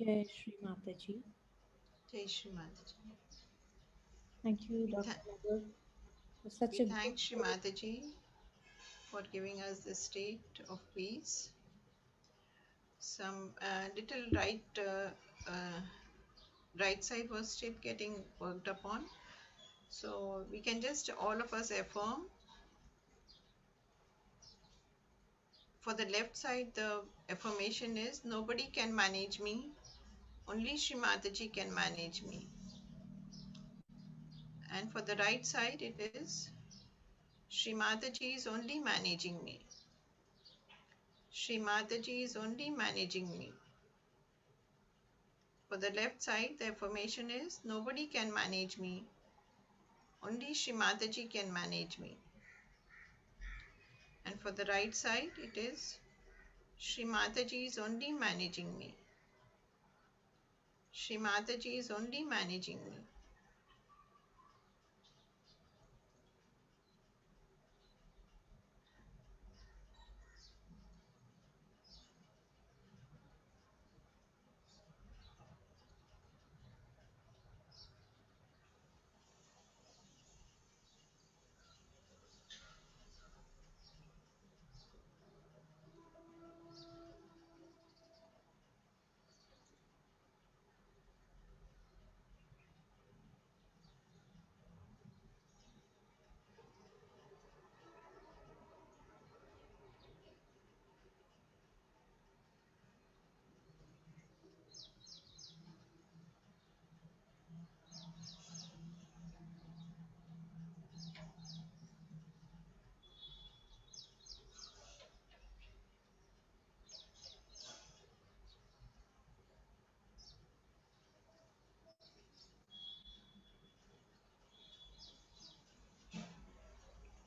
Jai Shri Mataji. Jai Shri Mataji. Thank you, Dr. Madhur, for such We a thank Shri good. Mataji for giving us this state of peace. Some little right side was still getting worked upon. So we can just all of us affirm. For the left side, the affirmation is nobody can manage me. Only Shri Mataji can manage me. And for the right side, it is Shri Mataji is only managing me. Shri Mataji is only managing me. For the left side, the affirmation is nobody can manage me. Only Shri Mataji can manage me. And for the right side, it is Shri Mataji is only managing me. Shri Mataji is only managing me.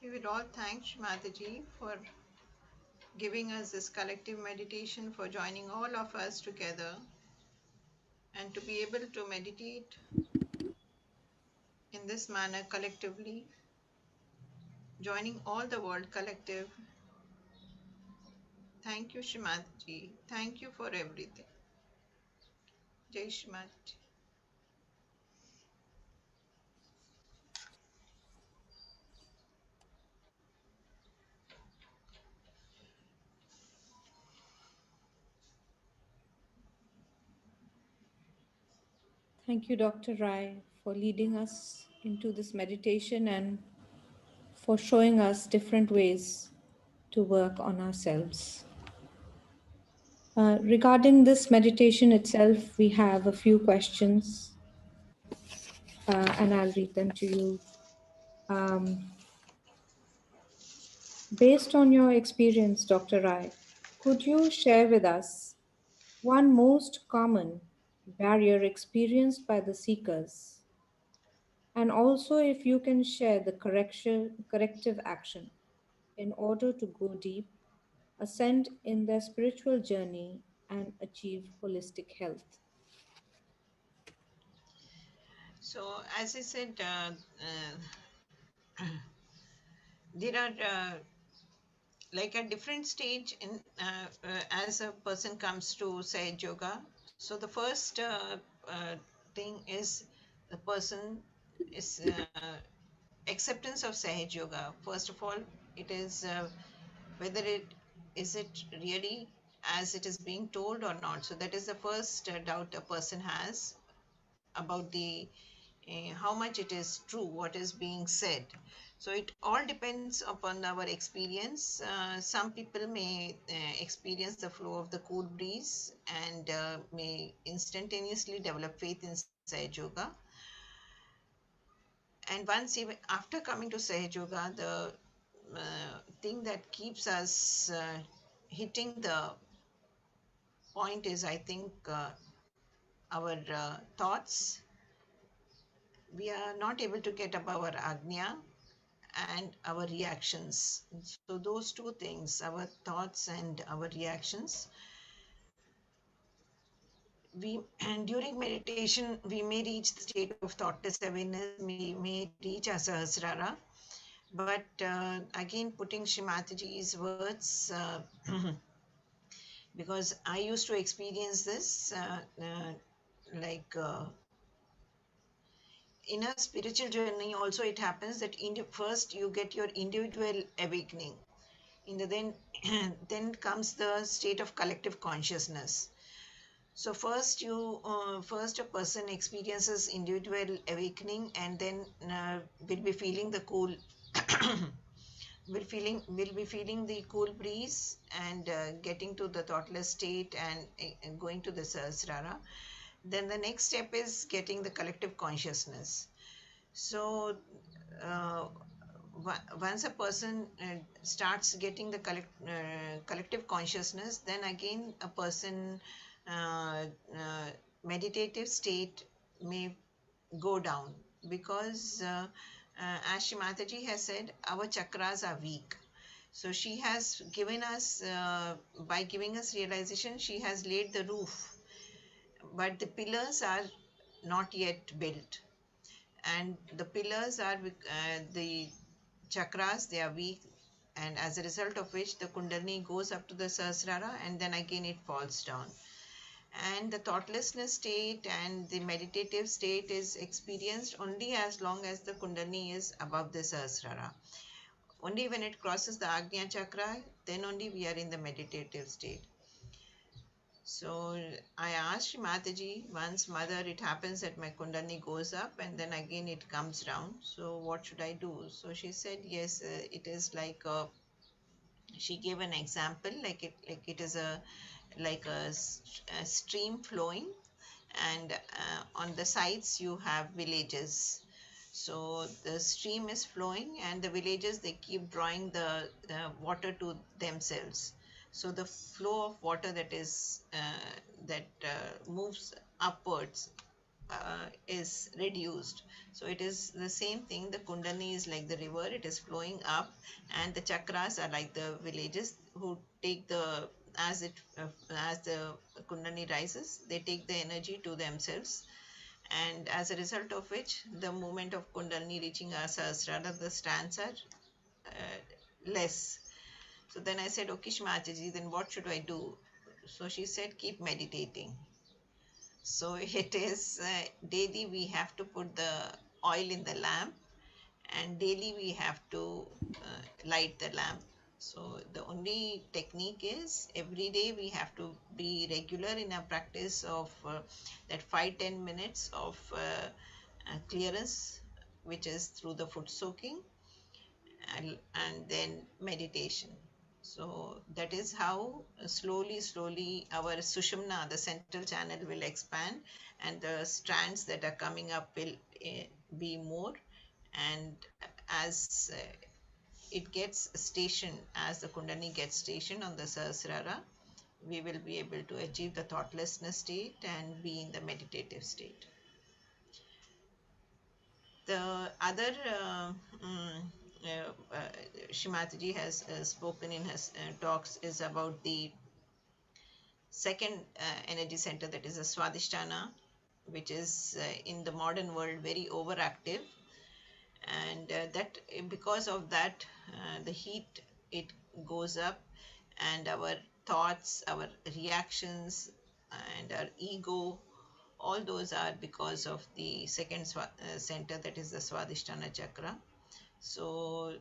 We will all thank Shri Mataji for giving us this collective meditation, for joining all of us together and to be able to meditate in this manner collectively, joining all the world collective. Thank you, Shri Mataji. Thank you for everything. Jai Shri Mataji. Thank you, Dr. Rai, for leading us into this meditation and for showing us different ways to work on ourselves. Regarding this meditation itself, we have a few questions, and I'll read them to you. Based on your experience, Dr. Rai, could you share with us one most common barrier experienced by the seekers? And also, if you can share the corrective action in order to go deep, ascend in their spiritual journey, and achieve holistic health. So, as I said, there are like a different stage in as a person comes to Sahaj Yoga. So the first thing is the person is acceptance of Sahaj Yoga. First of all, it is whether it really as it is being told or not. So that is the first doubt a person has about the how much it is true what is being said. So it all depends upon our experience. Some people may experience the flow of the cool breeze and may instantaneously develop faith in Sahaj Yoga. And once even after coming to Sahaj Yoga, the thing that keeps us hitting the point is, I think, our thoughts. We are not able to get above our agnya and our reactions. So those two things, our thoughts and our reactions, we and during meditation we may reach the state of thoughtless awareness, we may reach asahasrara, but again putting Shri Mataji's words, because I used to experience this like in a spiritual journey also. It happens that first you get your individual awakening, in the then comes the state of collective consciousness. So first a person experiences individual awakening, and then will be feeling the cool will be feeling the cool breeze, and getting to the thoughtless state, and going to the Sahasrara. Then the next step is getting the collective consciousness. So uh, once a person starts getting the collective consciousness, then again a person meditative state may go down, because as Shri Mataji has said, our chakras are weak. So she has given us, by giving us realization, she has laid the roof, but the pillars are not yet built. And the pillars are the chakras, they are weak, and as a result of which the kundalini goes up to the Sahasrara, and then again it falls down. And the thoughtlessness state and the meditative state is experienced only as long as the kundalini is above the Sahasrara. Only when it crosses the Agnya chakra, then only we are in the meditative state. So I asked Shri Mataji once, Mother, it happens that my kundalini goes up and then again it comes down. So what should I do? So she said, yes, it is like she gave an example, like it is a stream flowing, and on the sides you have villages. So the stream is flowing, and the villages, they keep drawing the water to themselves. So the flow of water that is moves upwards is reduced. So it is the same thing. The kundalini is like the river, it is flowing up, and the chakras are like the villages who take the as the kundalini rises, they take the energy to themselves, and as a result of which the movement of kundalini reaching our sahasrara, the strands are less. So then I said, okay, Shmachaji, then what should I do? So she said, keep meditating. So it is daily we have to put the oil in the lamp, and daily we have to light the lamp. So the only technique is every day we have to be regular in our practice of that 5-10 minutes of clearance, which is through the foot soaking, and then meditation. So that is how slowly our Sushumna, the central channel, will expand, and the strands that are coming up will be more. And as it gets stationed, as the Kundalini gets stationed on the Sahasrara, we will be able to achieve the thoughtlessness state and be in the meditative state. The other Shri Mataji has spoken in his talks is about the second energy center, that is a Swadhisthana, which is in the modern world very overactive, and that because of that the heat, it goes up, and our thoughts, our reactions, and our ego, all those are because of the second center, that is the Swadhisthana chakra. So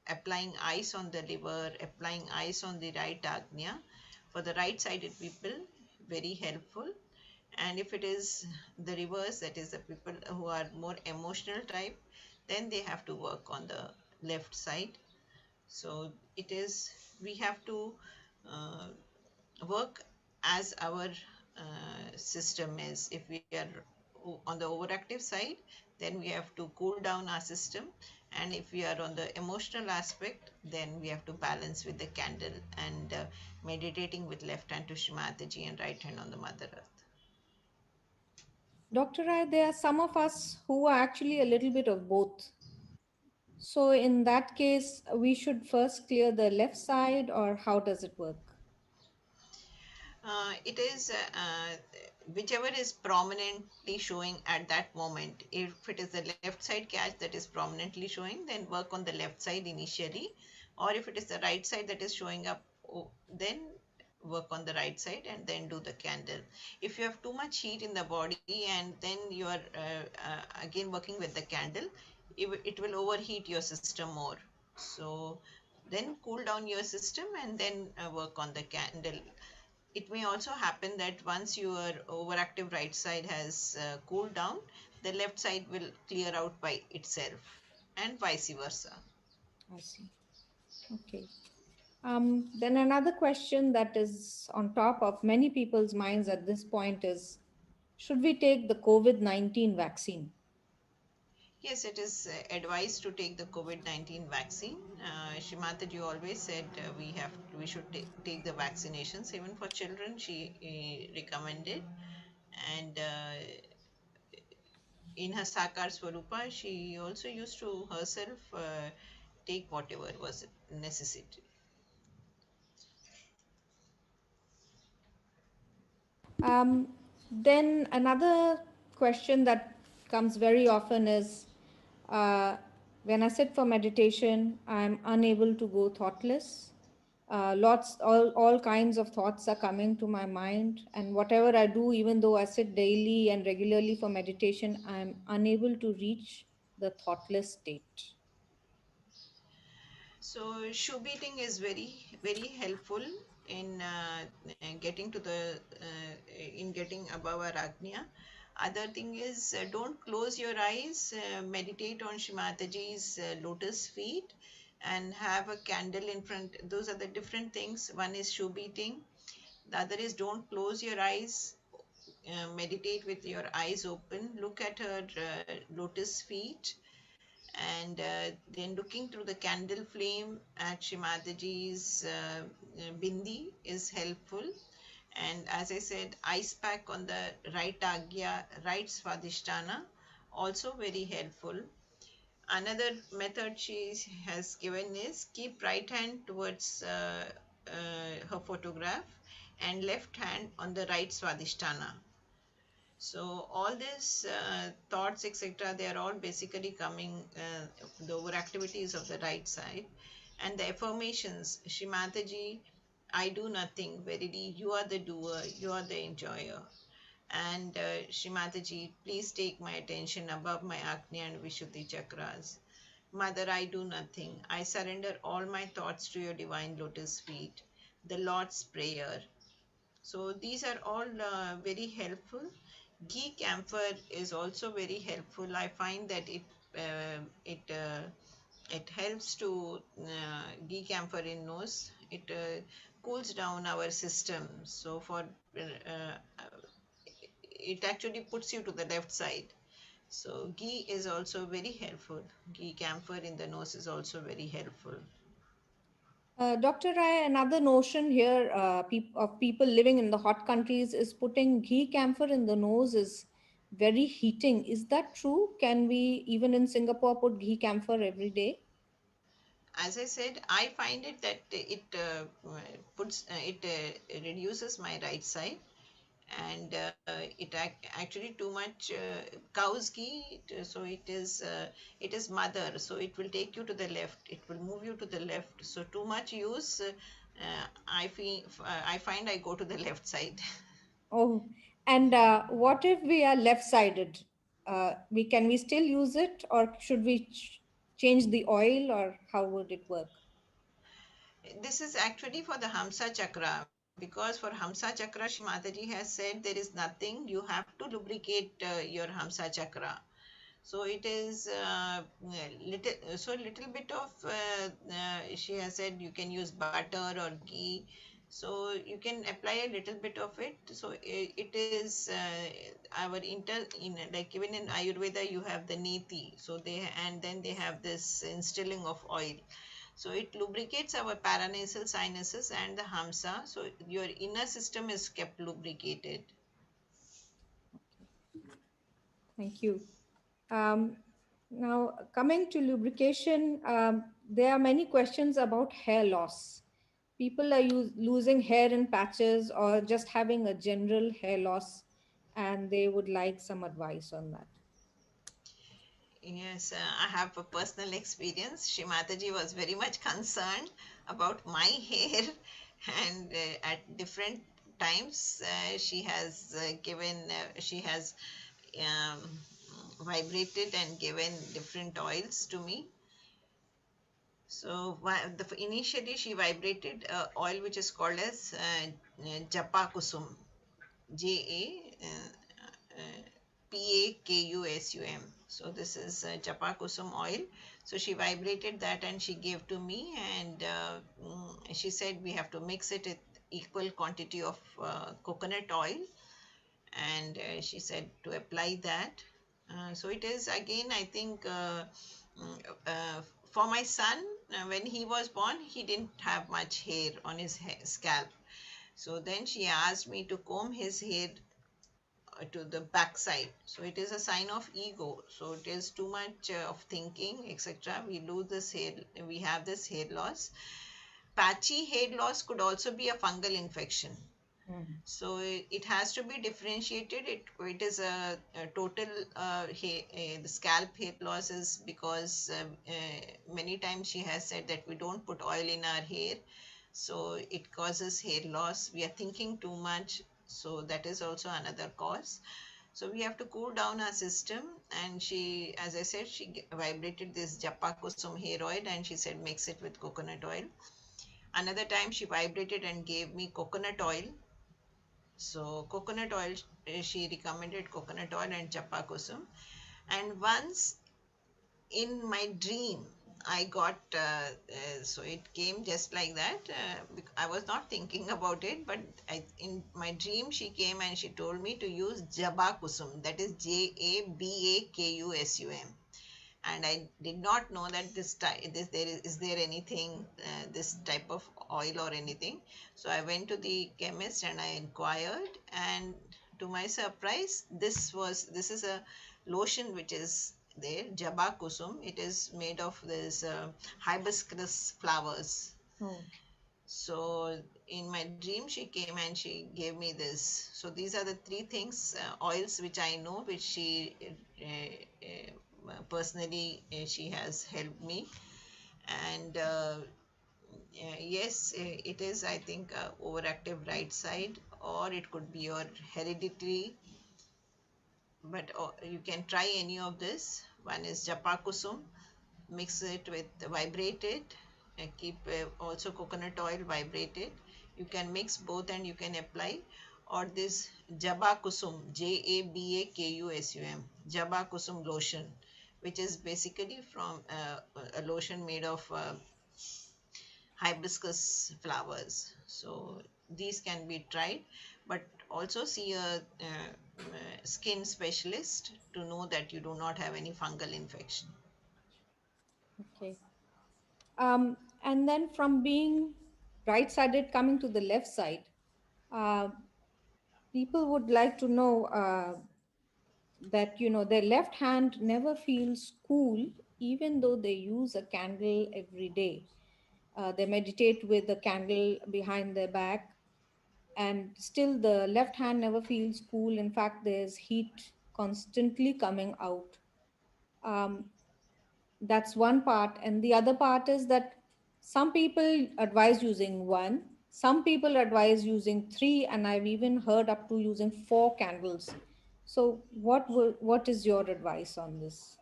applying ice on the liver, applying ice on the right agnya, for the right sided people, very helpful. And if it is the reverse, that is the people who are more emotional type, then they have to work on the left side. So it is, we have to work as our system is. If we are on the overactive side, then we have to cool down our system, and if we are on the emotional aspect, then we have to balance with the candle, and meditating with left hand to Shri Mataji and right hand on the Mother Earth. Dr. Rai, there are some of us who are actually a little bit of both. So in that case, we should first clear the left side, or how does it work? It is whichever is prominently showing at that moment. If it is the left side catch that is prominently showing, then work on the left side initially, or if it is the right side that is showing up, then work on the right side and then do the candle. If you have too much heat in the body and then you are again working with the candle, it will overheat your system more. So then cool down your system and then work on the candle. It may also happen that once your overactive right side has cooled down, the left side will clear out by itself and vice versa. I see. Okay. Then another question that is on top of many people's minds at this point is, should we take the COVID-19 vaccine? Yes, it is advised to take the COVID-19 vaccine. Shrimati always said we should take the vaccinations. Even for children, she recommended. And in her Sakar Swarupa, she also used to herself take whatever was necessary. Then another question that comes very often is, when I sit for meditation, I'm unable to go thoughtless. All kinds of thoughts are coming to my mind, and whatever I do, even though I sit daily and regularly for meditation, I'm unable to reach the thoughtless state. So shoe beating is very helpful in getting to the in getting above our agnya. Other thing is don't close your eyes. Meditate on Shrimataji's lotus feet and have a candle in front. Those are the different things. One is shoe beating. The other is don't close your eyes. Meditate with your eyes open. Look at her lotus feet and then looking through the candle flame at Shrimataji's bindi is helpful. And as I said, ice pack on the right agya, right svadhisthana, also very helpful. Another method she has given is keep right hand towards her photograph and left hand on the right svadhisthana. So all these thoughts, etc., they are all basically coming, the overactivities of the right side. And the affirmations, Shrimataji, I do nothing, verily you are the doer, you are the enjoyer. And Shrimataji, please take my attention above my Agnya and Vishuddhi chakras. Mother, I do nothing. I surrender all my thoughts to your divine lotus feet. The Lord's Prayer. So these are all very helpful. Ghee camphor is also very helpful. I find that it helps to ghee camphor in nose. It cools down our system. So for it actually puts you to the left side. So ghee is also very helpful. Ghee camphor in the nose is also very helpful. Dr. Rai, another notion here of people living in the hot countries is putting ghee camphor in the nose is very heating. Is that true? Can we, even in Singapore, put ghee camphor every day? As I said, I find it that it reduces my right side, and actually too much cow's ghee. So it is mother. So it will take you to the left. It will move you to the left. So too much use. I find I go to the left side. Oh, and what if we are left-sided? Can we still use it, or should we change the oil, or how would it work? This is actually for the Hamsa Chakra, because for Hamsa Chakra, Shrimataji has said there is nothing. You have to lubricate your Hamsa Chakra. So it is little bit of she has said you can use butter or ghee. So you can apply a little bit of it. So it is our in like even in Ayurveda you have the neti. So then they have this instilling of oil. So it lubricates our paranasal sinuses and the hamsa. So your inner system is kept lubricated. Thank you. Um, Now, coming to lubrication, there are many questions about hair loss. People are losing hair in patches or just having a general hair loss, and they would like some advice on that. Yes, I have a personal experience. Shrimataji was very much concerned about my hair, and at different times she has um, vibrated and given different oils to me. So initially she vibrated oil which is called as Japa Kusum, Japakusum. So this is Japa Kusum oil. So she vibrated that and she gave to me, and she said we have to mix it with equal quantity of coconut oil, and she said to apply that. So it is again, I think, mm, uh, for my son, when he was born, he didn't have much hair on his scalp. So then she asked me to comb his hair to the backside. So it is a sign of ego. So it is too much of thinking, etc. We lose this hair, we have this hair loss. Patchy hair loss could also be a fungal infection. So it has to be differentiated. It is a total the scalp hair loss is because many times she has said that we don't put oil in our hair, so it causes hair loss. We are thinking too much, so that is also another cause. So we have to cool down our system, and she, as I said, she vibrated this Japa Kusum hair oil and she said mix it with coconut oil. Another time she vibrated and gave me coconut oil. So coconut oil, she recommended coconut oil and Japa Kusum. And once in my dream, I got, so it came just like that. I was not thinking about it, but in my dream, she came and she told me to use Jaba Kusum, that is Jabakusum. And I did not know that is there anything, this type of oil or anything. So I went to the chemist and I inquired, and to my surprise, this is a lotion which is there, Jaba Kusum. It is made of this hibiscus flowers. Oh. So in my dream, she came and she gave me this. So these are the three things, oils which I know, which she personally she has helped me. And yes, it is, I think, overactive right side, or it could be your hereditary. But you can try any of this. One is Japa Kusum, mix it with, vibrate it, and keep also coconut oil, vibrate it. You can mix both and you can apply. Or this Jaba Kusum, Jabakusum, Jaba Kusum lotion, which is basically from a lotion made of hibiscus flowers. So these can be tried, but also see a skin specialist to know that you do not have any fungal infection. Okay. And then from being right-sided coming to the left side, uh, people would like to know that their left hand never feels cool even though they use a candle every day. They meditate with the candle behind their back, and still the left hand never feels cool. In fact, there's heat constantly coming out. um, that's one part, and the other part is that some people advise using one, some people advise using three, and I've even heard up to using four candles. So what is your advice on this?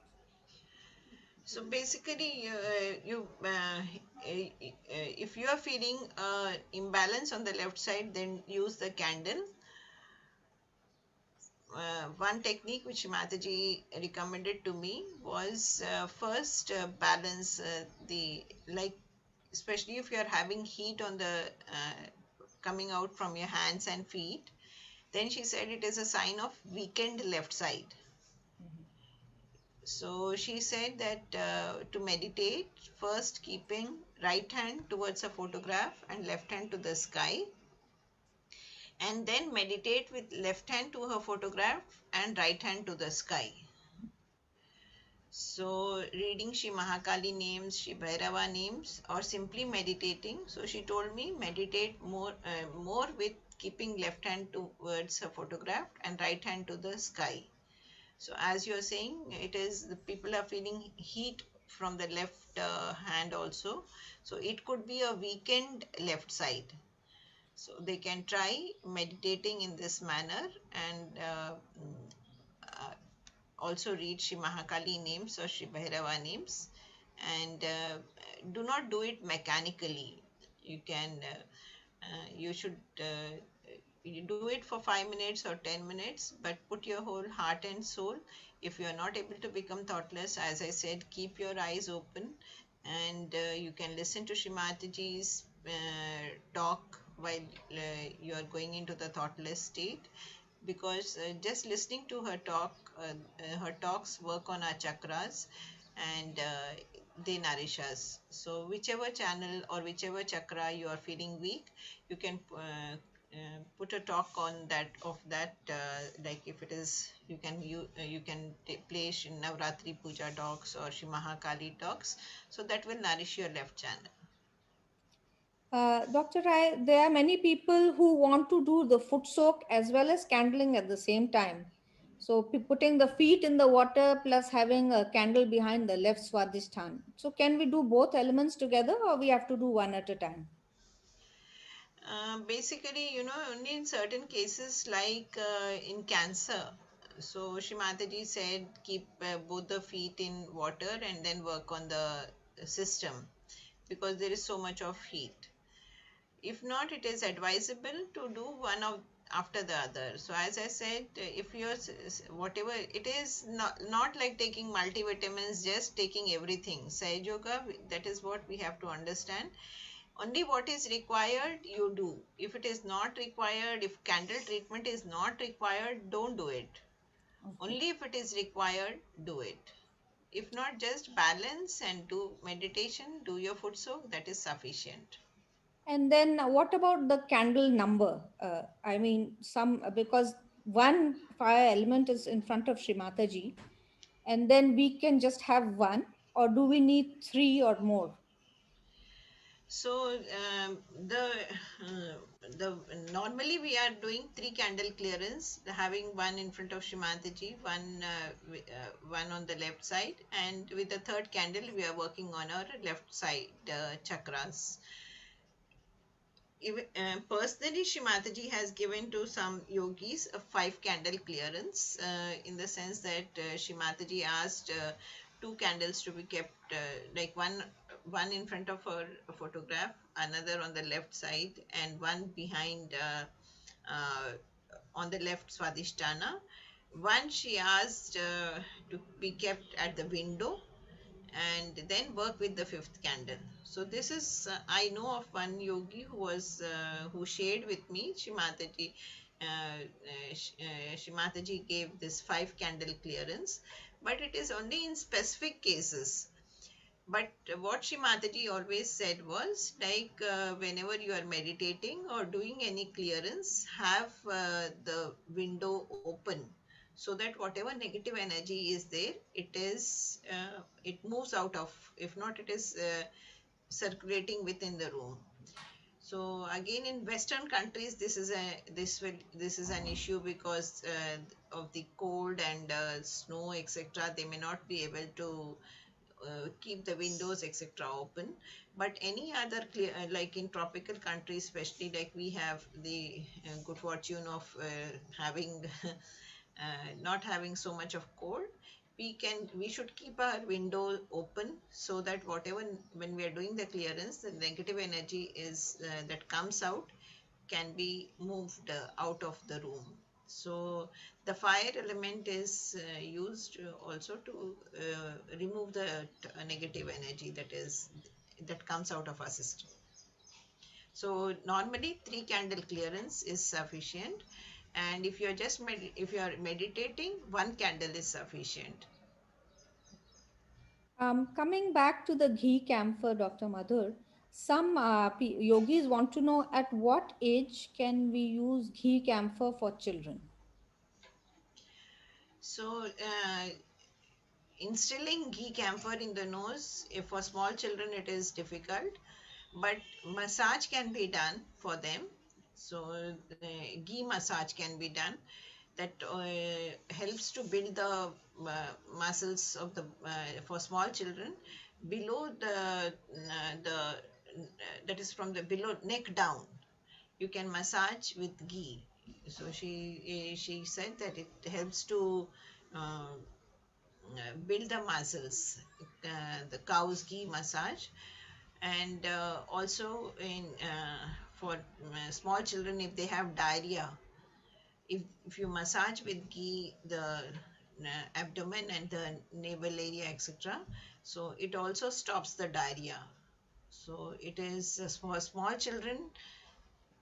So basically, if you are feeling imbalance on the left side, then use the candle. One technique which Mataji recommended to me was first balance the, like, especially if you are having heat on the coming out from your hands and feet, then she said it is a sign of weakened left side. So she said that to meditate, first keeping right hand towards a photograph and left hand to the sky, and then meditate with left hand to her photograph and right hand to the sky. So reading Shri Mahakali names, Shri Bhairava names, or simply meditating. So she told me meditate more with keeping left hand towards her photograph and right hand to the sky. So as you are saying, it is the people are feeling heat from the left hand also. So it could be a weakened left side. So they can try meditating in this manner, and uh, also read Shri Mahakali names or Shri Bhairava names, and do not do it mechanically. You can you should you do it for 5 minutes or 10 minutes, but put your whole heart and soul. If you are not able to become thoughtless, as I said, keep your eyes open, and you can listen to Shrimataji's talk while you are going into the thoughtless state, because just listening to her talk, her talks work on our chakras, and they nourish us. So whichever channel or whichever chakra you are feeling weak, you can put a talk on that, of that, like if it is, you can play Shri Navratri Puja talks or Shri Mahakali talks, so that will nourish your left channel. Dr. Rai, there are many people who want to do the foot soak as well as candling at the same time. So putting the feet in the water plus having a candle behind the left swadhisthana. So can we do both elements together, or we have to do one at a time? Basically, only in certain cases, like in cancer. So Shri Mataji said keep both the feet in water and then work on the system, because there is so much of heat. If not, it is advisable to do one of after the other. So as I said, if you're whatever it is, not like taking multivitamins, just taking everything. Sahaj Yoga, that is what we have to understand. Only what is required you do. If it is not required, if candle treatment is not required, don't do it. Okay. Only if it is required, do it. If not, just balance and do meditation, do your foot soak, that is sufficient. And then what about the candle number? I mean, because one fire element is in front of Sri Mataji, and then we can just have one, or do we need three or more? So the normally we are doing three candle clearance, having one in front of Shrimataji, one on the left side, and with the third candle we are working on our left side chakras. Even, personally, Shrimataji has given to some yogis a 5 candle clearance, in the sense that Shrimataji asked two candles to be kept, like one in front of her photograph, another on the left side, and one behind, uh, on the left Swadhisthana. One she asked to be kept at the window, and then work with the fifth candle. So this is, I know of one yogi who shared with me. Shrimataji gave this 5 candle clearance, but it is only in specific cases. But what Shri Mataji always said was, like, whenever you are meditating or doing any clearance, have the window open, so that whatever negative energy is there, it moves out of. If not, it is circulating within the room. So again, in Western countries, this is an issue, because of the cold and snow, etc. They may not be able to keep the windows etc open. But any other like in tropical countries, especially, like we have the good fortune of having not having so much of cold, we should keep our window open, so that whatever, when we are doing the clearance, the negative energy is that comes out, can be moved out of the room. So the fire element is used also to remove the negative energy that comes out of our system. So normally 3 candle clearance is sufficient, and if you are if you are meditating, 1 candle is sufficient. Coming back to the ghee camphor, Dr. Madhur, some yogis want to know at what age can we use ghee camphor for children? So instilling ghee camphor in the nose, if for small children it is difficult, but massage can be done for them. So ghee massage can be done, that helps to build the muscles of the for small children below the that is from the below neck down. you can massage with ghee. So she said that it helps to uh, build the muscles, the cow's ghee massage. And also in for small children, if they have diarrhea, if you massage with ghee the abdomen and the navel area, etc., so it also stops the diarrhea. So it is for small children,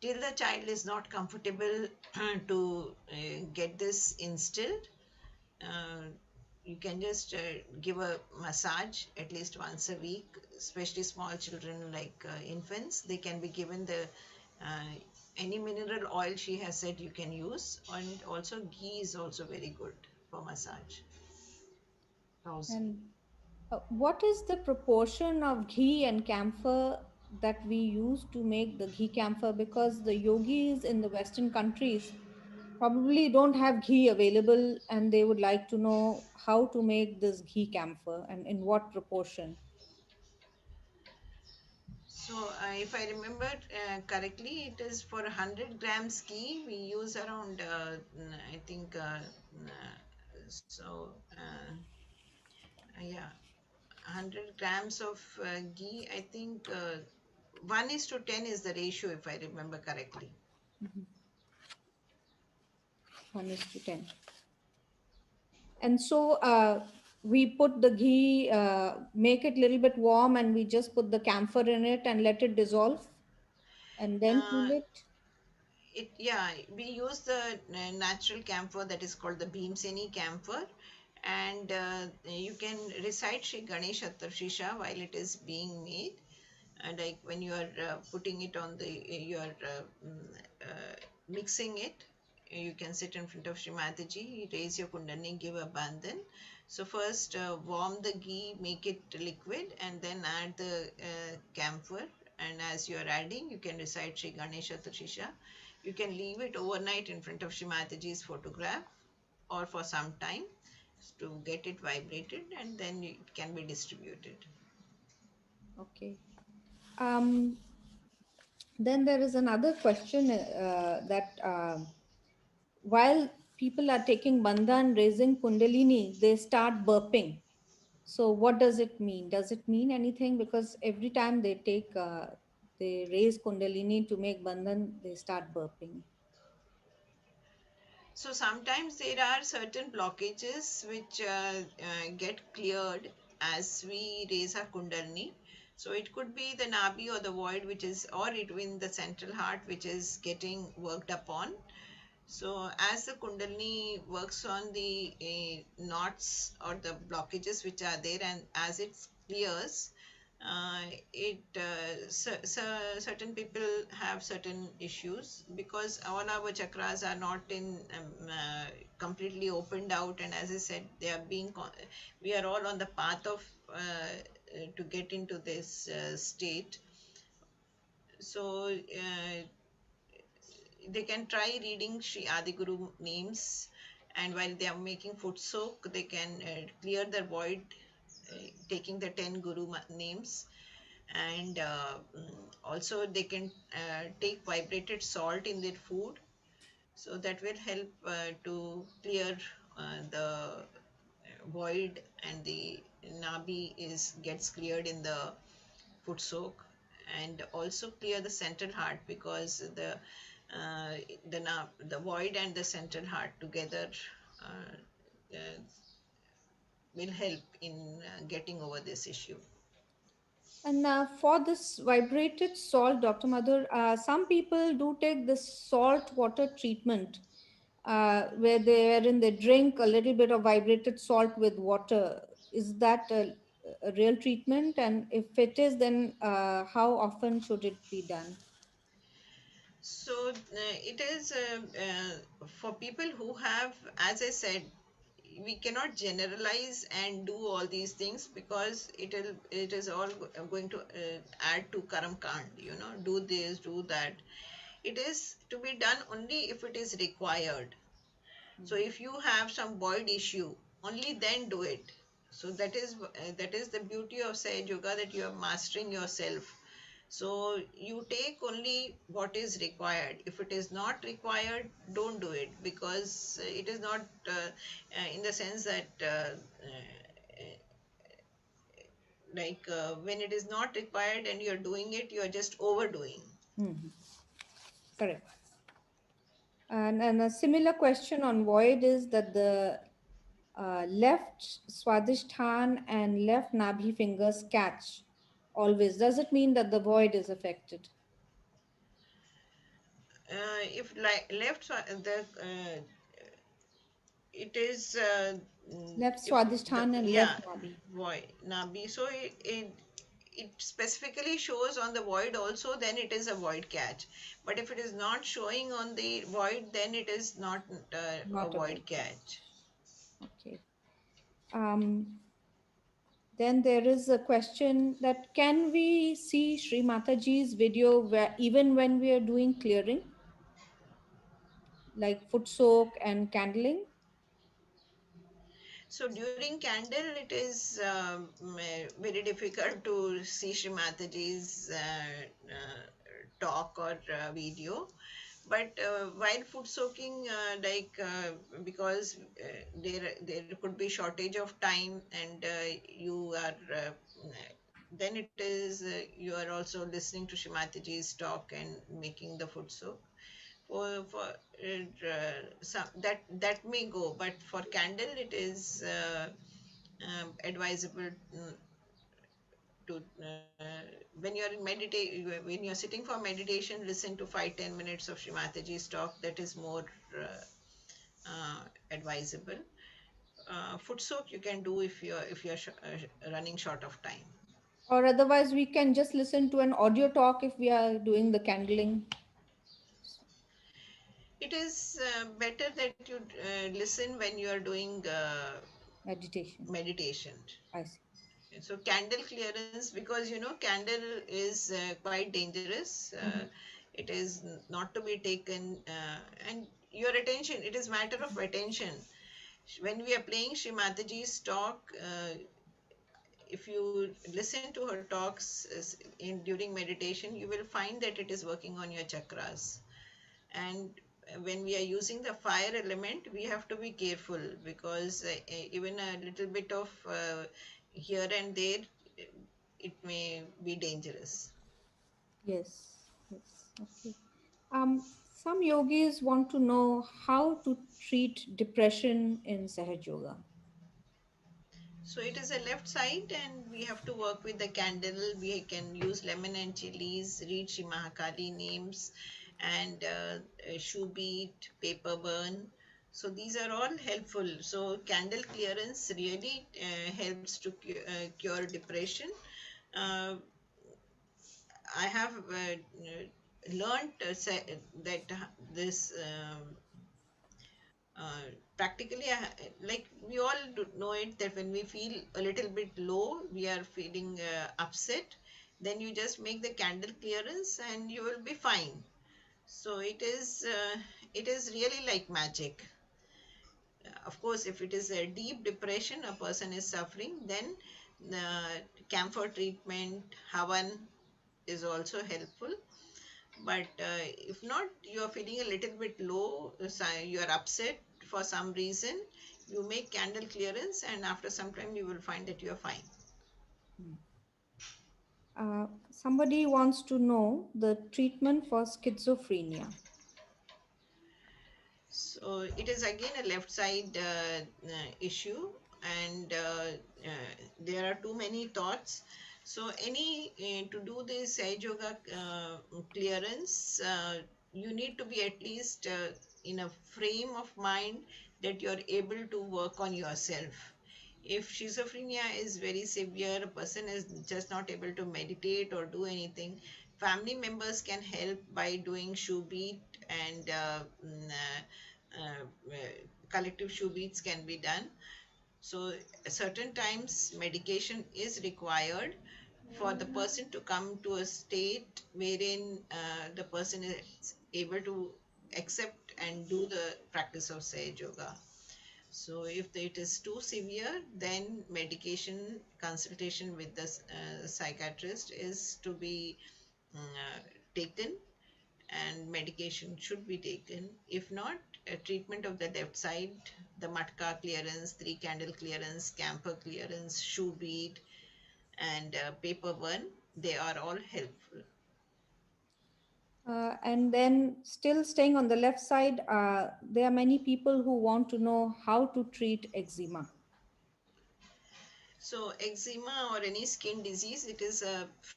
till the child is not comfortable to get this instilled. uh, you can just give a massage at least once a week, especially small children like infants. They can be given the uh, any mineral oil she has said you can use, and also ghee is also very good for massage. Cow's ghee. And what is the proportion of ghee and camphor that we use to make the ghee camphor? Because the yogis in the Western countries probably don't have ghee available, and they would like to know how to make this ghee camphor and in what proportion. So if I remember correctly, it is for 100 grams ghee we use around I think so yeah, 100 grams of ghee, I think 1 is to 10 is the ratio, if I remember correctly. Mhm. 1 is to 10. And so we put the ghee, make it a little bit warm, and we just put the camphor in it and let it dissolve and then Uh, cool it. yeah, we use the natural camphor that is called the Bhimseni camphor, and you can recite Shri Ganesha Tarshisha while it is being made. And like when you are putting it on the, you are mixing it, you can sit in front of Shri Mataji, raise your kundalini, give a bandhan. So first warm the ghee, make it liquid, and then add the camphor. And as you are adding, you can recite Shri Ganesha Tarshisha. You can leave it overnight in front of Shri Mataji's photograph or for some time to get it vibrated, and then it can be distributed. Okay. Um, then there is another question that while people are taking bandha and raising kundalini, they start burping. So what does it mean? Does it mean anything? Because every time they raise kundalini to make bandhan, they start burping. So sometimes there are certain blockages which get cleared as we raise our kundalini. So it could be the nabi or the void, which is, or it in the central heart, which is getting worked upon. So as the kundalini works on the knots or the blockages which are there, and as it clears, it certain people have certain issues because all our chakras are not in completely opened out, and as I said, they are being we are all on the path of to get into this state. So they can try reading Sri Adiguru names, and while they are making foot soak, they can clear their void, taking the 10 Guru names. And also they can take vibrated salt in their food, so that will help to clear the void, and the nabi is gets cleared in the foot soak. And also clear the central heart, because uh, the void and the central heart together uh, will help in getting over this issue. And for this vibrated salt, Dr. Madhur, some people do take this salt water treatment wherein they drink a little bit of vibrated salt with water. Is that a real treatment? And if it is, then how often should it be done? So it is for people who have, as I said, we cannot generalize and do all these things, because it is all going to add to karam kand, do this, do that. It is to be done only if it is required. So if you have some void issue, only then do it. So that is the beauty of Sahaj Yoga, that you are mastering yourself. So you take only what is required. If it is not required, don't do it, because it is not in the sense that when it is not required and you're doing it, you're just overdoing. Mhm. Correct. And a similar question on void is that the left swadhisthana and left nabhi fingers catch always. Does it mean that the void is affected? If like the it is Left if the swadhisthana and yeah left nabhi. void nabi, so it specifically shows on the void also, then it is a void catch. But if it is not showing on the void, then it is not a Not a void void catch. catch. Okay. Um, then there is a question that can we see Sri Mataji's video where even when we are doing clearing, like foot soak and candling? So during candle, it is very difficult to see Shri Mataji's talk or video. But while food soaking, because there could be shortage of time, and you are then it is you are also listening to Shri Mataji's talk and making the food soak. For some that may go, but for candle it is advisable to when you're in when you're sitting for meditation, listen to 5-10 minutes of Shri Mataji's talk. That is more advisable. Foot soak you can do if you're running short of time. Or otherwise, we can just listen to an audio talk if we are doing the candling It is better that you listen when you are doing meditation. meditation. I see. So candle clearance, because candle is quite dangerous. Mhm. It is not to be taken, and your attention. It is matter of attention. When we are playing Shri Mataji's talk, if you listen to her talks in during meditation, you will find that it is working on your chakras. And when we are using the fire element, we have to be careful, because even a little bit of here and there, it may be dangerous. Yes. Yes. Okay. Some yogis want to know how to treat depression in Sahaj Yoga. So it is a left side, and we have to work with the candle. We can use lemon and chilies, read Shri Mahakali names, and shoe beat, paper burn. So these are all helpful. So candle clearance really helps to cure depression. Uh, I have learned that this practically, like we all know it, that when we feel a little bit low, we are feeling upset, then you just make the candle clearance and you will be fine. So it is really like magic. Of course, if it is a deep depression a person is suffering, then camphor treatment, havan is also helpful. But if not, you are feeling a little bit low, you are upset for some reason, you make candle clearance, and after some time you will find that you are fine. Somebody wants to know the treatment for schizophrenia. So it is again a left side issue, and there are too many thoughts. So any to do this Sage Yoga clearance, you need to be at least in a frame of mind that you are able to work on yourself. If schizophrenia is very severe, a person is just not able to meditate or do anything, family members can help by doing shoe beat, and collective shoe beats can be done. So certain times medication is required for the person to come to a state wherein the person is able to accept and do the practice of Sage Yoga. So if it is too severe, then medication consultation with the psychiatrist is to be taken, and medication should be taken. If not, treatment of the left side, the matka clearance, three candle clearance, camphor clearance, shoe bead, and paper burn, they are all helpful. And then, still staying on the left side, there are many people who want to know how to treat eczema. So eczema or any skin disease, it is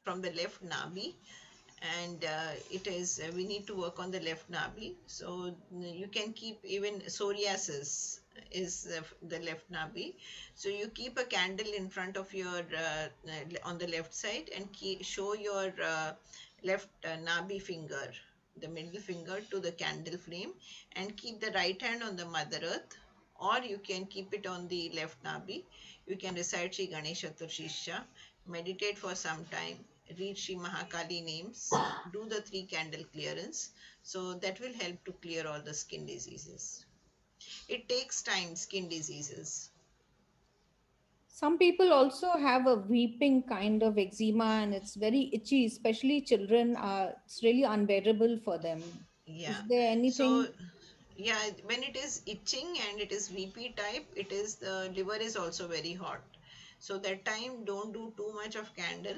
from the left nabi, and it is we need to work on the left nabi. So you can keep, even psoriasis is the left nabi. So you keep a candle in front of your on the left side, and show your left nabi finger, the middle finger, to the candle flame, and keep the right hand on the mother earth, or you can keep it on the left nabi. You can recite Shri Ganesha Turshisha, meditate for some time, read Shri Mahakali names, do the three candle clearance. So that will help to clear all the skin diseases. It takes time, skin diseases. Some people also have a weeping kind of eczema and it's very itchy, especially children. It's really unbearable for them. Yeah. Is there So anything? yeah, when it is itching and it is VP type, it is, the liver is also very hot. So that time don't do too much of candle,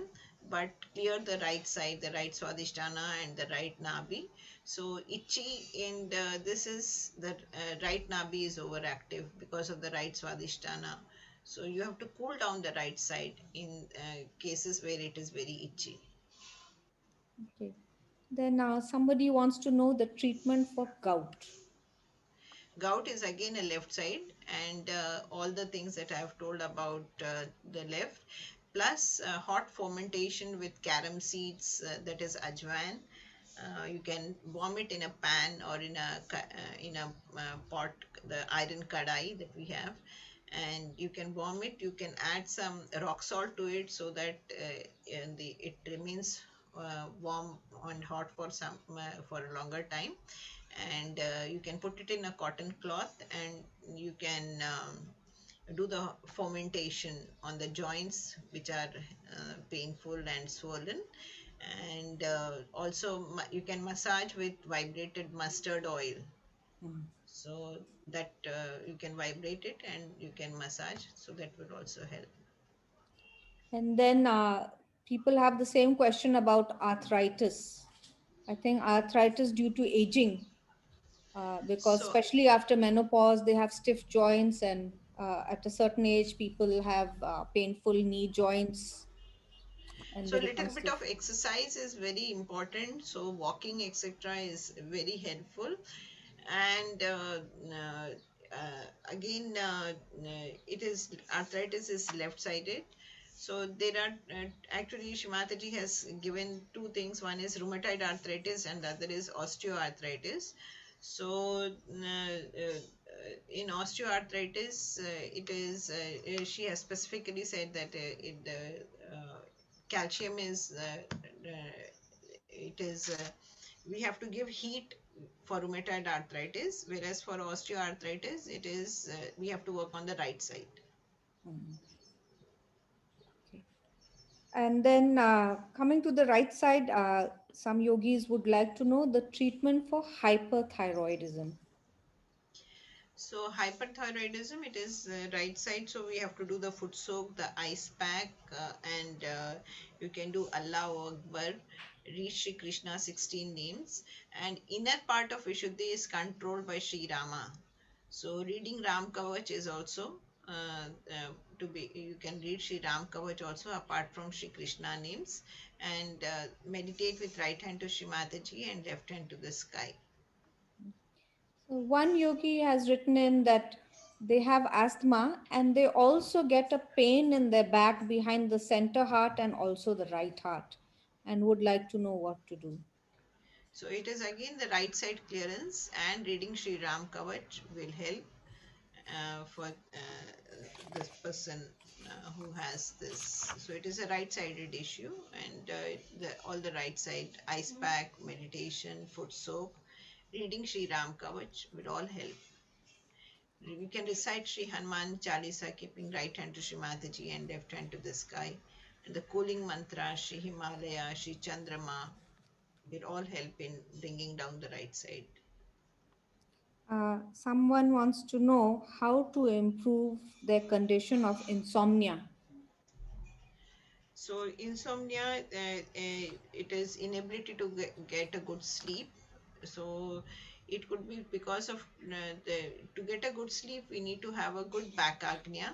but clear the right side, the right swadhisthana and the right nabi. So itchy, and this is the right nabi is overactive because of the right swadhisthana. So you have to cool down the right side in cases where it is very itchy. Okay. Then somebody wants to know the treatment for gout. Gout is again a left side, and all the things that I have told about the left, plus hot fermentation with carom seeds, that is ajwain. You can warm it in a pan or in a pot, the iron kadai that we have, and you can warm it. You can add some rock salt to it, so that it remains warm and hot for for a longer time. And you can put it in a cotton cloth, and you can do the fermentation on the joints which are painful and swollen. And also you can massage with vibrated mustard oil, Mm. so that you can vibrate it and you can massage, so that will also help. And then people have the same question about arthritis. I think arthritis due to aging, because So especially after menopause, they have stiff joints, and at a certain age, people have painful knee joints and So they a little become bit stiff. of exercise is very important. So walking, etc., is very helpful. And again, it is, arthritis is left-sided. So there are actually Shimataji has given two things. One is rheumatoid arthritis, and the other is osteoarthritis. So in osteoarthritis, it is she has specifically said that calcium is it is we have to give heat for rheumatoid arthritis, whereas for osteoarthritis, it is we have to work on the right side. Mm. Okay. And then coming to the right side, some yogis would like to know the treatment for hyperthyroidism. So hyperthyroidism, it is right side. So we have to do the foot soak, the ice pack, and you can do Allah Akbar, read Shri Krishna 16 names, and inner part of Vishuddhi is controlled by Sri Rama. So reading Ram Kavach is also to be. You can read Sri Ram Kavach also apart from Shri Krishna names, and meditate with right hand to Shri Mataji and left hand to the sky. So one yogi has written in that they have asthma and they also get a pain in their back behind the center heart and also the right heart, and would like to know what to do. So it is again the right side clearance, and reading Sri Ram Kavach will help for this person who has this. So it is a right-sided issue, and all the right side ice pack, meditation, foot soak, reading Sri Ram Kavach will all help. You can recite Sri Hanuman Chalisa, keeping right hand to Sri Mataji and left hand to the sky. And the cooling mantra, Sri Himalaya, Sri Chandrama. will all help in bringing down the right side. Someone wants to know how to improve their condition of insomnia. So insomnia, it is inability to get a good sleep. So it could be because of the to get a good sleep, we need to have a good back agnya.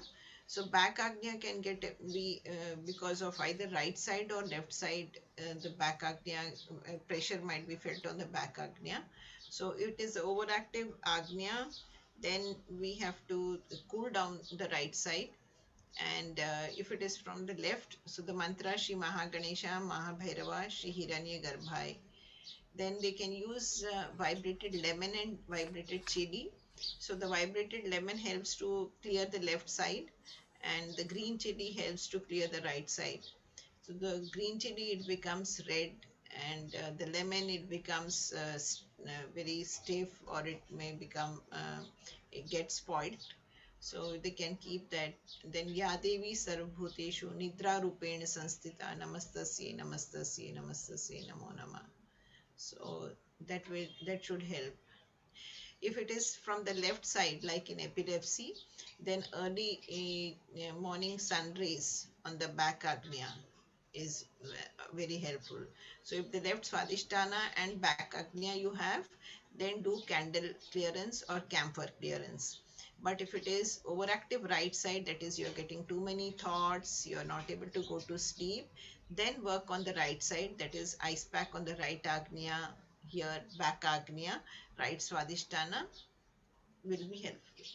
So back agnya can be because of either right side or left side. The back agnya pressure might be felt on the back agnya. So it is overactive agnya. Then we have to cool down the right side, and if it is from the left, so the mantra Shri Mahaganesha, Mahabhairava, Shri Hiranya Garbhai. Then they can use vibrated lemon and vibrated chili. So the vibrated lemon helps to clear the left side, and the green chili helps to clear the right side. So the green chili, it becomes red, and the lemon, it becomes very stiff, or it may become it gets spoiled. So they can keep that. Then Ya Devi Sarvabhuteshu Nidra Rupena Sanstita Namastasye Namastasye Namastasye Namo Nama. So that should help. If it is from the left side, like in epilepsy, then early morning sun rays on the back agnya is very helpful. So if the left swadhisthana and back agnya you have, then do candle clearance or camphor clearance. But if it is overactive right side, that is you're getting too many thoughts, you're not able to go to sleep, then work on the right side, that is ice pack on the right agnya, here back agnya, right swadhisthana will be helpful.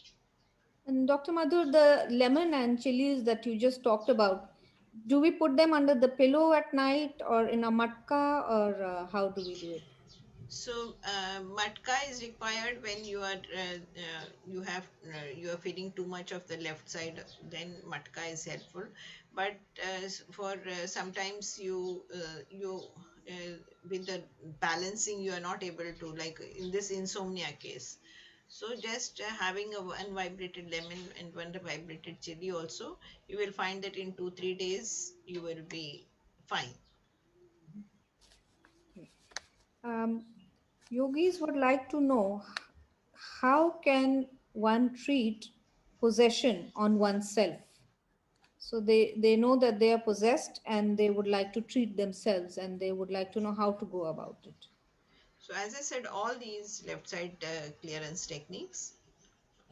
And Dr. Madhur, the lemon and chilies that you just talked about, do we put them under the pillow at night or in a matka, or how do we do it? So matka is required when you are feeling too much of the left side. Then matka is helpful. But for sometimes with the balancing, you are not able to, like in this insomnia case. So just having a one vibrated lemon and one vibrated chili also, you will find that in 2-3 days you will be fine. Um, Yogis would like to know, how can one treat possession on oneself? So they know that they are possessed and they would like to treat themselves, and they would like to know how to go about it. So as I said, all these left side clearance techniques,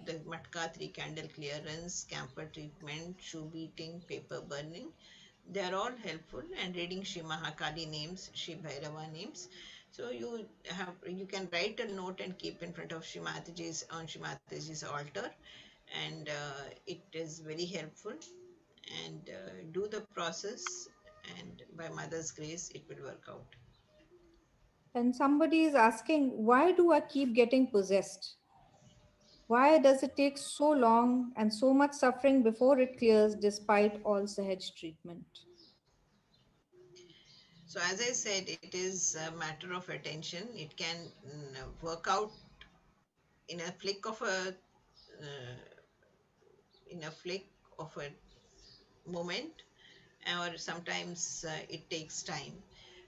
the matka, 3 candle clearance, camphor treatment, shoe beating, paper burning, they are all helpful. And reading Shri Mahakali names, Shri Bhairava names. So you can write a note and keep in front of Shri Mataji's, on Shri Mataji's altar, and it is very helpful. And do the process, and by Mother's grace, it will work out. And somebody is asking, why do I keep getting possessed? Why does it take so long and so much suffering before it clears despite all Sahaj treatment? So as I said, it is a matter of attention. It can work out in a flick of a in a flick of a moment, or sometimes it takes time.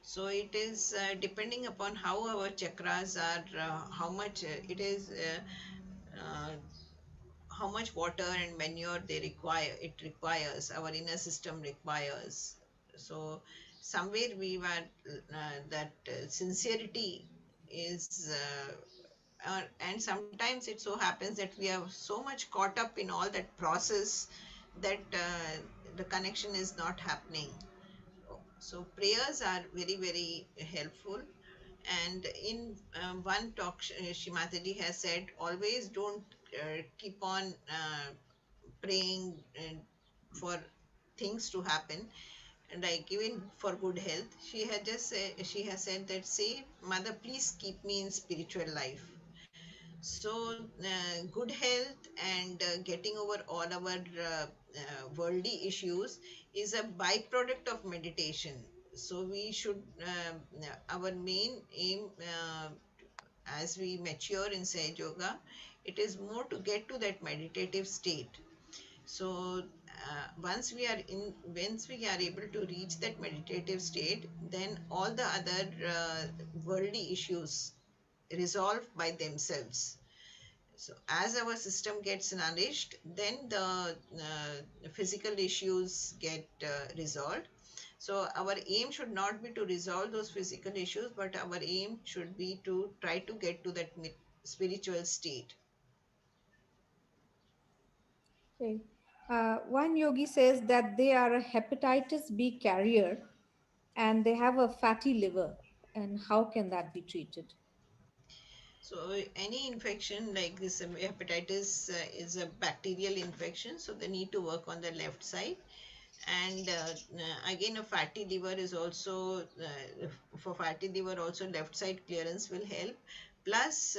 So it is depending upon how our chakras are, how much it is how much water and manure it requires, our inner system requires. So somewhere we were that sincerity is and sometimes it so happens that we are so much caught up in all that process that the connection is not happening. So prayers are very, very helpful. And in one talk, Shrimataji has said, always don't keep on praying for things to happen. And like even for good health, she has said that, say, Mother, please keep me in spiritual life. So, good health and getting over all our worldly issues is a byproduct of meditation. So, we should, our main aim as we mature in Sage Yoga, it is more to get to that meditative state. So, once we are able to reach that meditative state, then all the other worldly issues resolve by themselves. So as our system gets nourished, then the physical issues get resolved. So our aim should not be to resolve those physical issues, but our aim should be to try to get to that spiritual state. Okay. One yogi says that they are a hepatitis B carrier and they have a fatty liver. And how can that be treated? So any infection like this, hepatitis is a bacterial infection, so they need to work on the left side. And again, a fatty liver is also for fatty liver also left side clearance will help. Plus,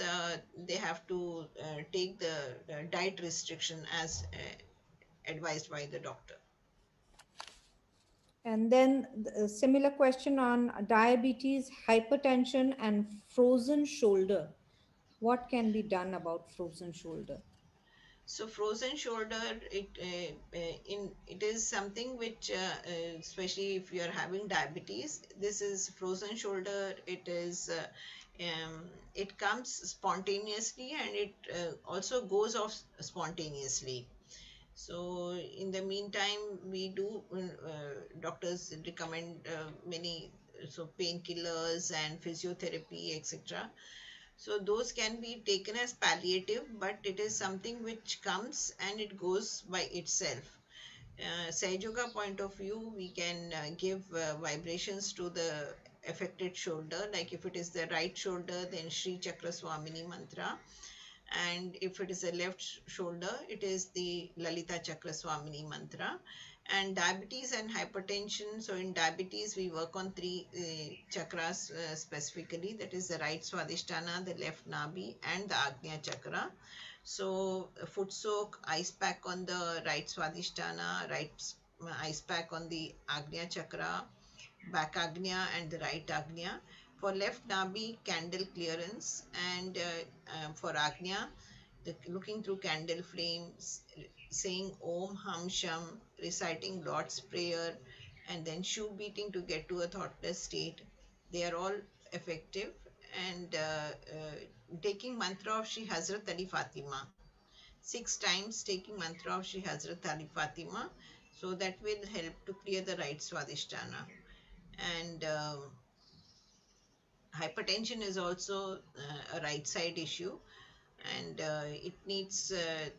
they have to take the diet restriction as advised by the doctor. And then a similar question on diabetes, hypertension, and frozen shoulder. What can be done about frozen shoulder? So frozen shoulder, it is something which, especially if you are having diabetes, this is frozen shoulder. It comes spontaneously, and it also goes off spontaneously. So in the meantime, we do doctors recommend many painkillers and physiotherapy, etc. So those can be taken as palliative, but it is something which comes and it goes by itself. Sage Yoga point of view, we can give vibrations to the affected shoulder. Like if it is the right shoulder, then Shri Chakra Swamini mantra. And if it is a left shoulder, it is the Lalita Chakra Swamini mantra. And diabetes and hypertension, so in diabetes we work on three chakras specifically, that is the right Swadhisthana, the left Nabi, and the Agnya Chakra. So foot soak, ice pack on the right Swadhisthana, right ice pack on the Agnya Chakra, back Agnya and the right Agnya. For left Nabi, candle clearance, and for Agnya, looking through candle flames, saying Om Ham Sham, reciting Lord's Prayer, and then shoe beating to get to a thoughtless state. They are all effective. And taking mantra of Shri Hazrat Ali Fatima. 6 times taking mantra of Shri Hazrat Ali Fatima. So that will help to clear the right Swadhisthana. And hypertension is also a right side issue, and it needs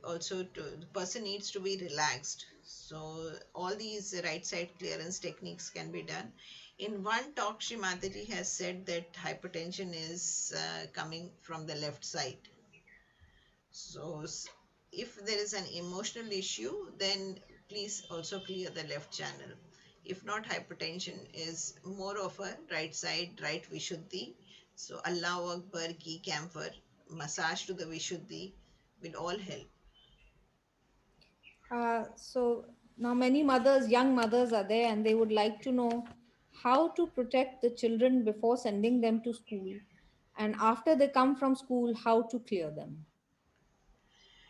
also to the person needs to be relaxed. So all these right side clearance techniques can be done. In one talk, Shri Mataji has said that hypertension is coming from the left side. So if there is an emotional issue, then please also clear the left channel. If not, hypertension is more of a right side, right Vishuddhi. So Allahu Akbar, ghee camphor, massage to the Vishuddhi will all help. So now many mothers, young mothers are there, and they would like to know how to protect the children before sending them to school, and after they come from school, how to clear them.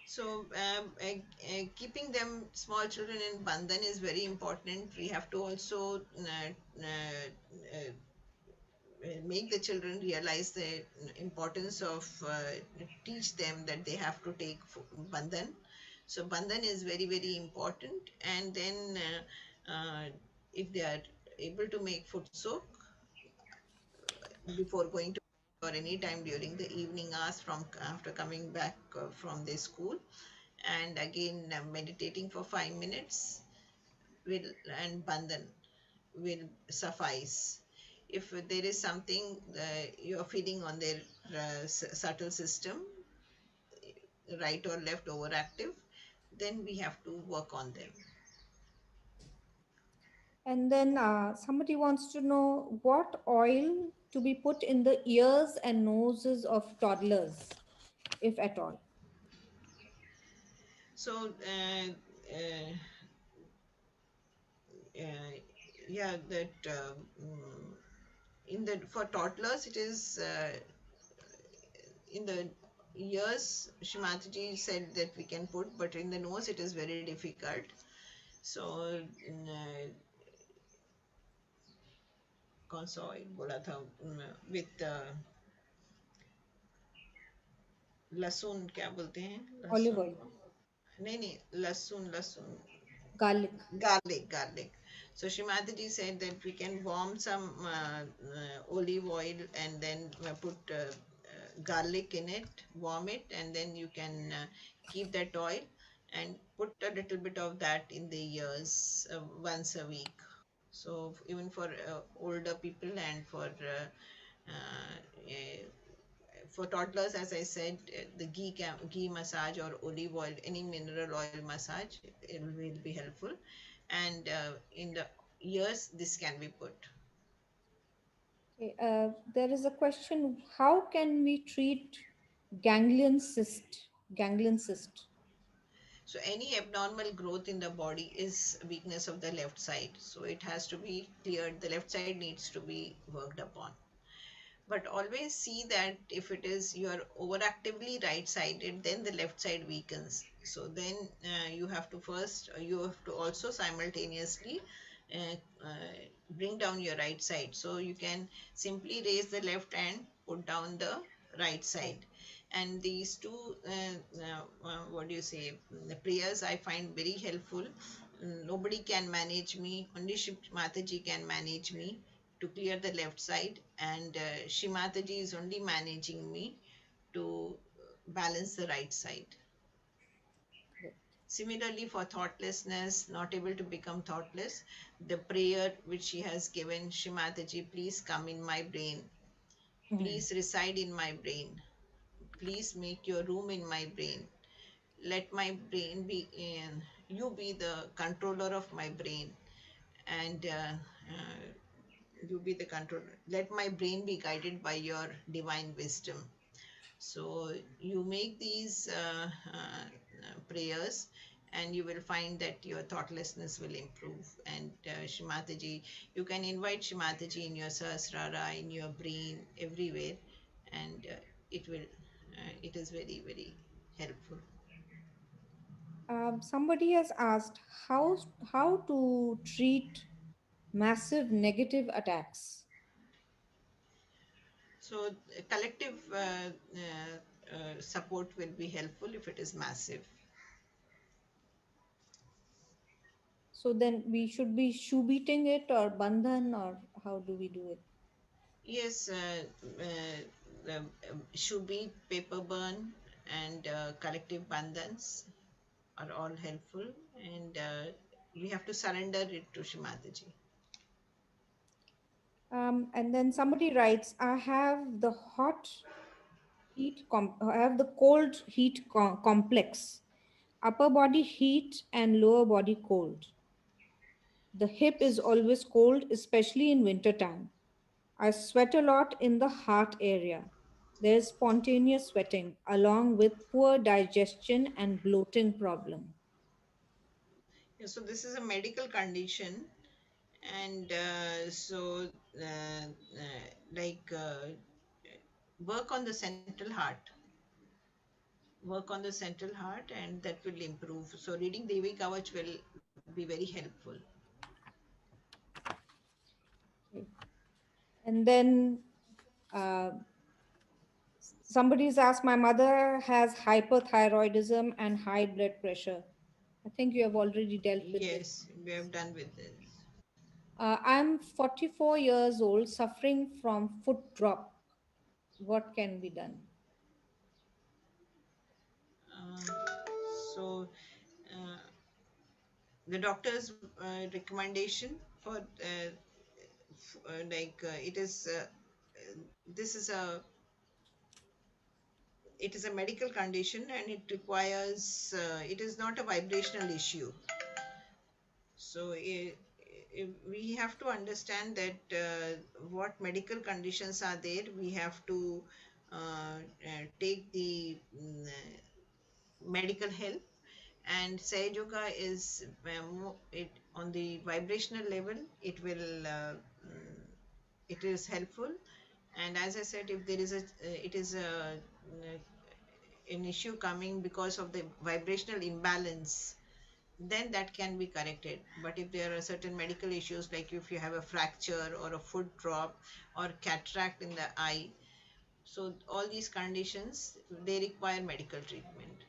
So keeping them small children in bandhan is very important. We have to also make the children realize the importance of teach them that they have to take bandhan. So bandhan is very very important. And then if they are able to make foot soak before going to or any time during the evening hours from after coming back from their school, and again meditating for 5 minutes will and bandhan will suffice. If there is something you are feeling on their subtle system, right or left overactive, then we have to work on them. And then somebody wants to know what oil to be put in the ears and noses of toddlers, if at all. So uh, uh, yeah, that in the for toddlers it is in the ears, Shrimataji said that we can put, but in the nose it is very difficult. So कौन सा oil बोला था, with लहसुन, क्या बोलते हैं, Olive लहसुन, oil, नहीं नहीं, लहसुन लहसुन, garlic. garlic. So Shrimati said that we can warm some olive oil and then put garlic in it, warm it, and then you can keep that oil and put a little bit of that in the ears once a week. So even for older people and for toddlers, as I said, the ghee massage or olive oil, any mineral oil massage, it will be helpful. And in the ears, this can be put. Okay, there is a question: how can we treat ganglion cyst? Ganglion cyst. So any abnormal growth in the body is weakness of the left side. So it has to be cleared. The left side needs to be worked upon. But always see that if it is you are overactively right sided, then the left side weakens. So then you have to also simultaneously uh, uh, bring down your right side. So you can simply raise the left hand, put down the right side. And these two what do you say, the prayers I find very helpful. Nobody can manage me, only Shiv Mataji can manage me to clear the left side, and Shimataji is only managing me to balance the right side. Correct. Similarly, for thoughtlessness, not able to become thoughtless, the prayer which she has given, Shimataji, please come in my brain, Mhm. please reside in my brain, please make your room in my brain. Let my brain be in, you be the controller of my brain, and you be the controller. Let my brain be guided by your divine wisdom. So you make these prayers, and you will find that your thoughtlessness will improve. And Shimataji, you can invite Shimataji in your Sahasrara, in your brain, everywhere, and it is very, very helpful. Somebody has asked how to treat massive negative attacks. So collective support will be helpful if it is massive. So then we should be shoe beating it or bandhan, or how do we do it? Yes, should be paper burn and collective bandhans are all helpful, and we have to surrender it to Shimataji. And then somebody writes, I have the I have the cold heat complex, upper body heat and lower body cold. The hip is always cold, especially in winter time. I sweat a lot in the heart area. There is spontaneous sweating along with poor digestion and bloating problem. Yeah, so this is a medical condition, and like work on the central heart, work on the central heart, and that will improve. So reading Devi Kavach will be very helpful. Okay. And then uh, somebody's asked, my mother has hyperthyroidism and high blood pressure. I think you have already dealt with this. Yes, we have done with this. I'm 44 years old, suffering from foot drop. What can be done? So the doctor's recommendation for it is this is a it is a medical condition, and it requires it is not a vibrational issue. So we have to understand that what medical conditions are there, we have to take the medical help. And Sahaj Yoga is it on the vibrational level, it will it is helpful. And as I said, if there is a it is an issue coming because of the vibrational imbalance, then that can be corrected. But if there are certain medical issues, like if you have a fracture or a foot drop or cataract in the eye, so all these conditions, they require medical treatment.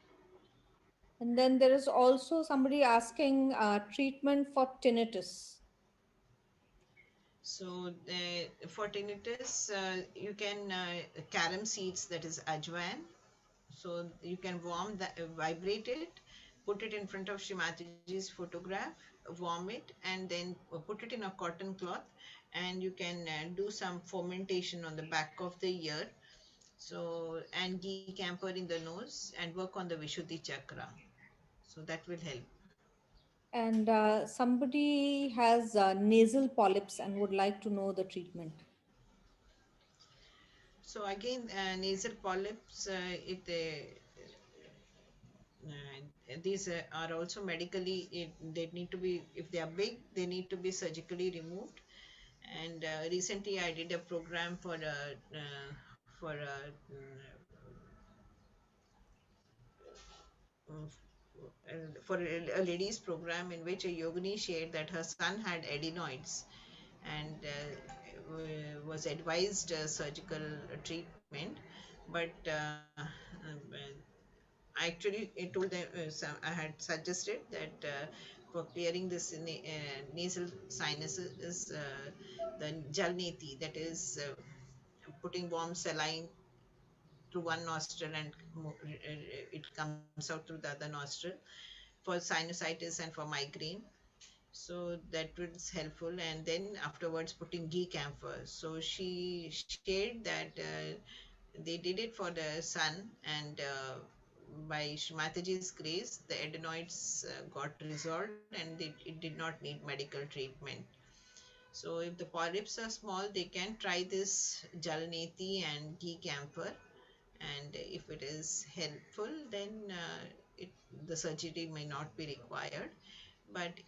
And then there is also somebody asking treatment for tinnitus. So for tinnitus, you can carom seeds, that is ajwain. So you can warm that, vibrate it, put it in front of Shrimatiji's photograph, warm it, and then put it in a cotton cloth, and you can do some fomentation on the back of the ear. So, and ghee camphor in the nose, and work on the Vishuddhi chakra. So that will help. And somebody has nasal polyps and would like to know the treatment. So again, nasal polyps, these are also medically, they need to be, if they are big, they need to be surgically removed. And recently I did a program uh, for a ladies program, in which a yogini shared that her son had adenoids, and was advised surgical treatment. But I actually told them, I had suggested that for clearing this nasal sinuses is the jalneti, that is putting warm saline through one nostril and it comes out through the other nostril, for sinusitis and for migraine. So that was helpful. And then afterwards putting ghee camphor. So she shared that they did it for the son, and by Mataji's grace, the adenoids got resolved, and it did not need medical treatment. So if the polyps are small, they can try this jalneti and ghee camphor, and if it is helpful, then it, the surgery may not be required. But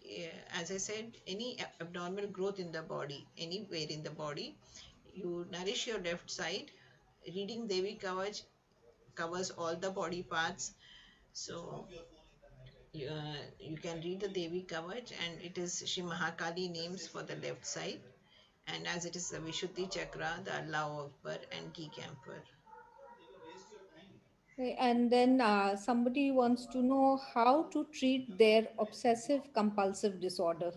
as I said, any abnormal growth in the body, anywhere in the body, you nourish your left side. Reading Devi Kavach covers all the body parts. So you can read the Devi Kavach, and it is Shri Mahakali names for the left side. And as it is the Vishuddhi Chakra, the Allah Akbar and Ghee Camphor. Okay, and then somebody wants to know how to treat their obsessive compulsive disorder,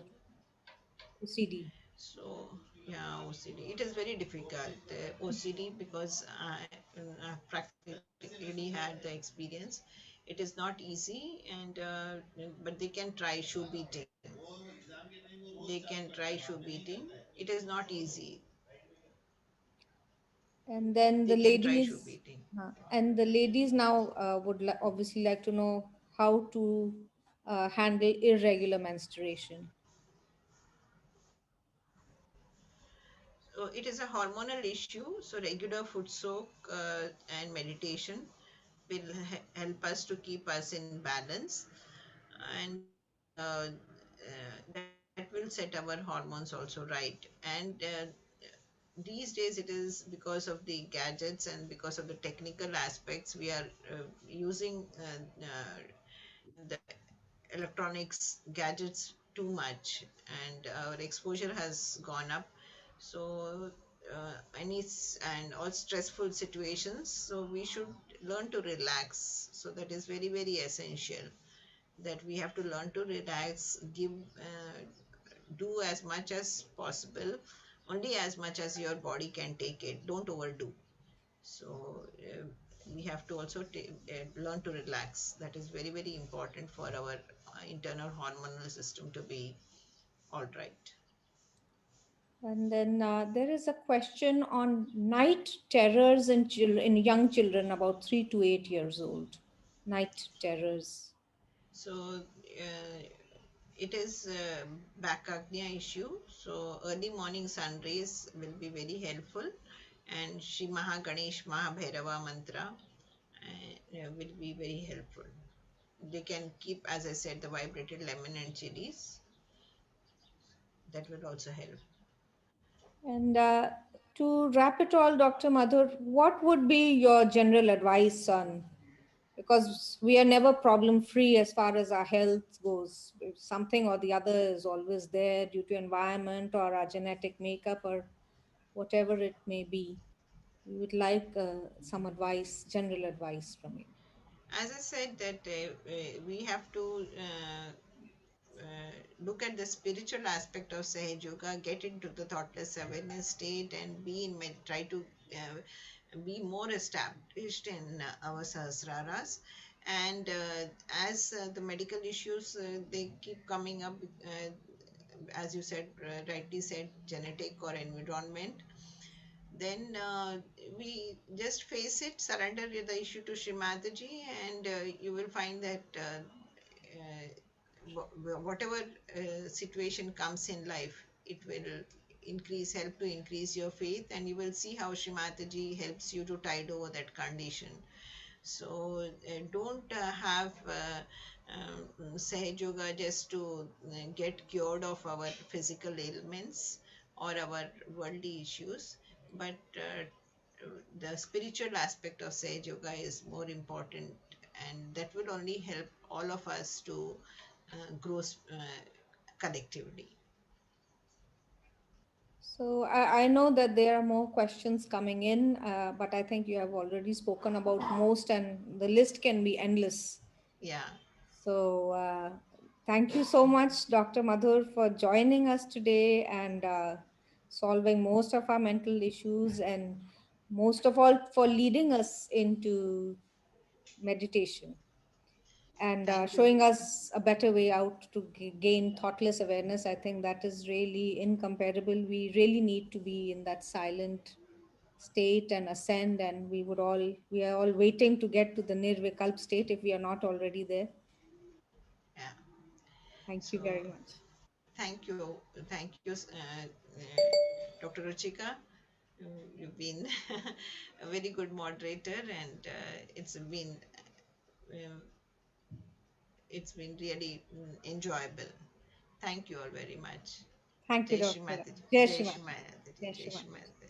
OCD. So, yeah, OCD. It is very difficult, OCD, because I practically had the experience. It is not easy, and but they can try shoe beating. They can try shoe beating. It is not easy. And then They the can try shoe ladies, beating. now would obviously like to know how to handle irregular menstruation. So it is a hormonal issue. So regular food soak and meditation will help us to keep us in balance, and that will set our hormones also right. And these days it is because of the gadgets and because of the technical aspects, we are using the electronics gadgets too much, and our exposure has gone up. So and all stressful situations, so we should learn to relax. So that is very, very essential, that we have to learn to relax, give do as much as possible, only as much as your body can take it, don't overdo. So we have to also learn to relax. That is very, very important for our internal hormonal system to be all right. And then there is a question on night terrors in young children about 3 to 8 years old. Night terrors. So it is a back agnya issue. So early morning sun rays will be very helpful, and Shri Mahaganesh Mahabhairava mantra will be very helpful. They can keep, as I said, the vibrated lemon and chilies. That will also help. And to wrap it all, Dr. Madhur, what would be your general advice on because we are never problem free as far as our health goes. If something or the other is always there due to environment or our genetic makeup or whatever it may be. We would like some advice, general advice from you. As I said, that we have to look at the spiritual aspect of Sahaj Yoga, get into the thoughtless awareness state, and try to be more established in our sahasraras. And as the medical issues they keep coming up, as you said, rightly said, genetic or environment, then we just face it, surrender the issue to Shri Mataji, and you will find that whatever situation comes in life, it will help to increase your faith, and you will see how Shri Mataji helps you to tide over that condition. So don't have Sahaj Yoga just to get cured of our physical ailments or our worldly issues, but the spiritual aspect of Sahaj Yoga is more important, and that will only help all of us to grow collectively. So I know that there are more questions coming in, but I think you have already spoken about most, and the list can be endless. Yeah, So thank you so much, Dr. Madhur, for joining us today and solving most of our mental issues, and most of all for leading us into meditation and thank you. showing us a better way out to gain thoughtless awareness. I think that is really incomparable. We really need to be in that silent state and ascend, and we are all waiting to get to the nirvikalp state if we are not already there. Yeah. Thank you So very much. thank you, Dr. Ruchika. You've been a very good moderator, and uh, it's been really enjoyable. Thank you all very much. Thank you, Jai Shri Dr. Mataji. Jai Jai Shri Shri Mataji. Mataji. Jai Jai Shri Shri Mataji. Mataji.